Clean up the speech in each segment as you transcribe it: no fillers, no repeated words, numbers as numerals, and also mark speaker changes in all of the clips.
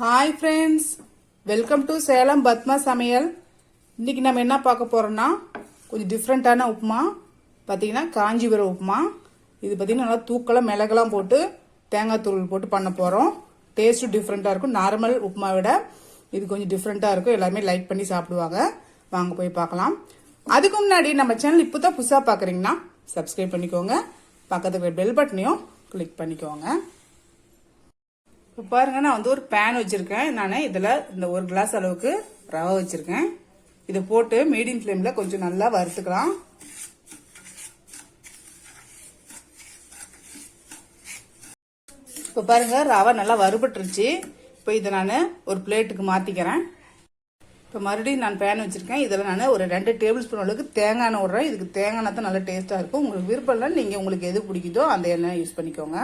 Speaker 1: Hi friends, welcome to Salem Padma சமையல். இன்னைக்கு நம்ம என்ன பார்க்க போறோம்னா கொஞ்சம் டிஃப்ரெண்டான உப்புமா. பார்த்தீங்கன்னா காஞ்சிபுரம் உப்புமா. இது பார்த்தீங்கன்னா நல்லா தூக்கெல்லாம் மிளகெல்லாம் போட்டு தேங்காய் தூள் போட்டு பண்ண போகிறோம். டேஸ்ட்டும் டிஃப்ரெண்ட்டாக இருக்கும். நார்மல் உப்புமா விட இது கொஞ்சம் டிஃப்ரெண்ட்டாக இருக்கும். எல்லாருமே லைக் பண்ணி சாப்பிடுவாங்க. வாங்க போய் பார்க்கலாம். அதுக்கு முன்னாடி நம்ம சேனல் இப்போ தான் புதுசாக பார்க்குறீங்கன்னா சப்ஸ்கிரைப் பண்ணிக்கோங்க. பக்கத்துக்கு பெல் பட்டனையும் கிளிக் பண்ணிக்கோங்க. இப்போ பாருங்க, நான் ஒரு பேன் வச்சிருக்கேன். நான் இதில் இந்த 1 கிளாஸ் அளவுக்கு ரவை வச்சிருக்கேன். இதை போட்டு மீடியம் ஃப்ளேமில் கொஞ்சம் நல்லா வறுத்துக்கலாம். இப்போ பாருங்க, ரவை நல்லா வறுபட்டுருச்சு. இப்போ இதை நான் ஒரு பிளேட்டுக்கு மாற்றிக்கிறேன். இப்போ மறுபடியும் நான் பேன் வச்சிருக்கேன். இதில் நான் ஒரு 2 டேபிள் ஸ்பூன் அளவுக்கு தேங்காய் எண்ணெய் விடுறேன். இதுக்கு தேங்காய் எண்ணெய் தான் நல்லா டேஸ்ட்டாக இருக்கும். உங்களுக்கு விருப்பம் இல்லை, நீங்கள் உங்களுக்கு எது பிடிக்குதோ அந்த எண்ணெய் யூஸ் பண்ணிக்கோங்க.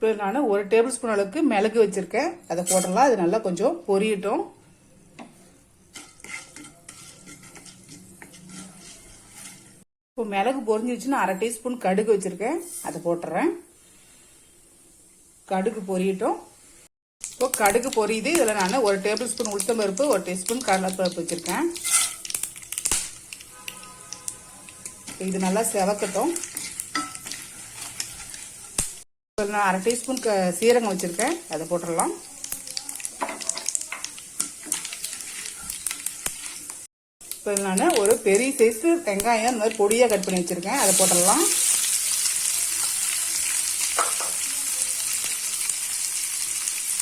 Speaker 1: இப்போ நான் 1 டேபிள் ஸ்பூன் அளவுக்கு மிளகு வச்சிருக்கேன். அதை போடலாம். அது நல்லா கொஞ்சம் பொரியட்டும். இப்போ மிளகு பொரிஞ்சிருச்சுன்னா 1/2 டீஸ்பூன் கடுகு வச்சிருக்கேன். அதை போட்டுறேன். கடுகு பொரியட்டும். இப்போ கடுகு பொரியுது. இதில் நான் 1 டேபிள் ஸ்பூன் உளுத்தம் பருப்பு, 1 டீஸ்பூன் கடலைப்பருப்பு வச்சிருக்கேன். இது நல்லா செவக்கட்டும். நான் 1/2 டீஸ்பூன் சீரகம் வச்சிருக்கேன். அதை போட்டுடலாம். இப்போ நான் ஒரு பெரிய சைஸ் வெங்காயம் இந்த மாதிரி பொடியாக கட் பண்ணி வச்சிருக்கேன். அதை போட்டுடலாம்.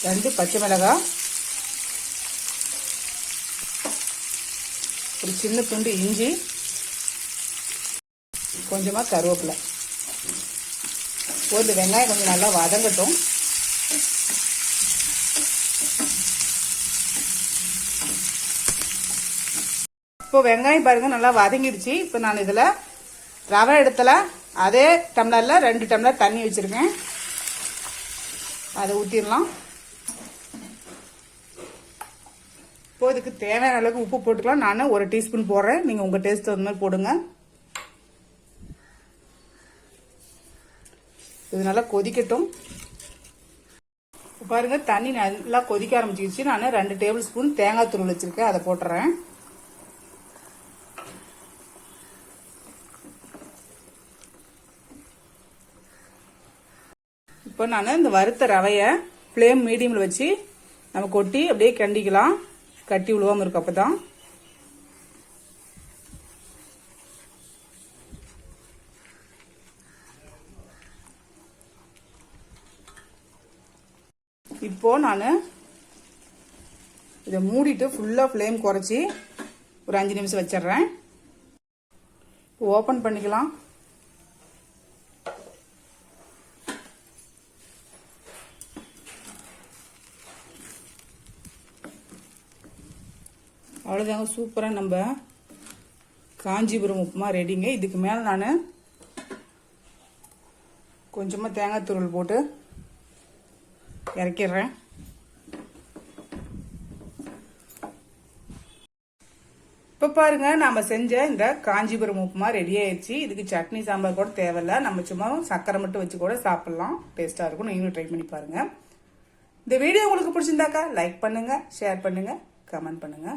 Speaker 1: ரெண்டு பச்சை மிளகாய், ஒரு சின்ன துண்டு இஞ்சி, கொஞ்சமாக கருவேப்பிலை. இந்த வெங்காயம் கொஞ்சம் நல்லா வதங்கட்டும். இப்போ வெங்காயம் பாருங்க நல்லா வதங்கிடுச்சு. இப்போ நான் இதுல ரவை இடத்துல அதே டம்ளர்ல 2 டம்ளர் தண்ணி வச்சிருக்கேன். அதை ஊத்திடலாம். இப்போ இதுக்கு தேவையான அளவுக்கு உப்பு போட்டுக்கலாம். நான் 1 டீஸ்பூன் போடுறேன். நீங்க உங்க டேஸ்ட் அந்த மாதிரி போடுங்க. இது நல்லா கொதிக்கட்டும். பாருங்க, தண்ணி நல்லா கொதிக்க ஆரம்பிச்சிருச்சு. நான் 2 டேபிள் ஸ்பூன் தேங்காய் தூள் வச்சிருக்கேன். அதை போட்டுறேன். இப்போ நான் இந்த வறுத்த ரவைய ஃப்ளேம் மீடியம்ல வச்சு நம்ம கொட்டி அப்படியே கிண்டிக்கலாம். கட்டி விழுவாம இருக்கு. அப்பதான் இப்போ நான் இதை மூடிட்டு ஃபுல்லா ஃப்ளேம் குறைச்சி ஒரு 5 நிமிஷம் வச்சிடுறேன். ஓபன் பண்ணிக்கலாம். அவ்வளோதாங்க, சூப்பராக நம்ம காஞ்சிபுரம் உப்புமா ரெடிங்க. இதுக்கு மேலே நான் கொஞ்சமாக தேங்காய் துருவல் போட்டு இறக்கிடுறேன். இப்போ பாருங்க, நம்ம செஞ்ச இந்த காஞ்சிபுரம் உப்புமா ரெடி ஆயிடுச்சு. இதுக்கு சட்னி சாம்பார் கூட தேவையில்ல. நம்ம சும்மா சக்கரை மட்டும் வச்சு கூட சாப்பிடலாம். டேஸ்டா இருக்கும். நீங்களும் ட்ரை பண்ணி பாருங்க. இந்த வீடியோ உங்களுக்கு பிடிச்சிருந்தாக்கா லைக் பண்ணுங்க, ஷேர் பண்ணுங்க, கமெண்ட் பண்ணுங்க.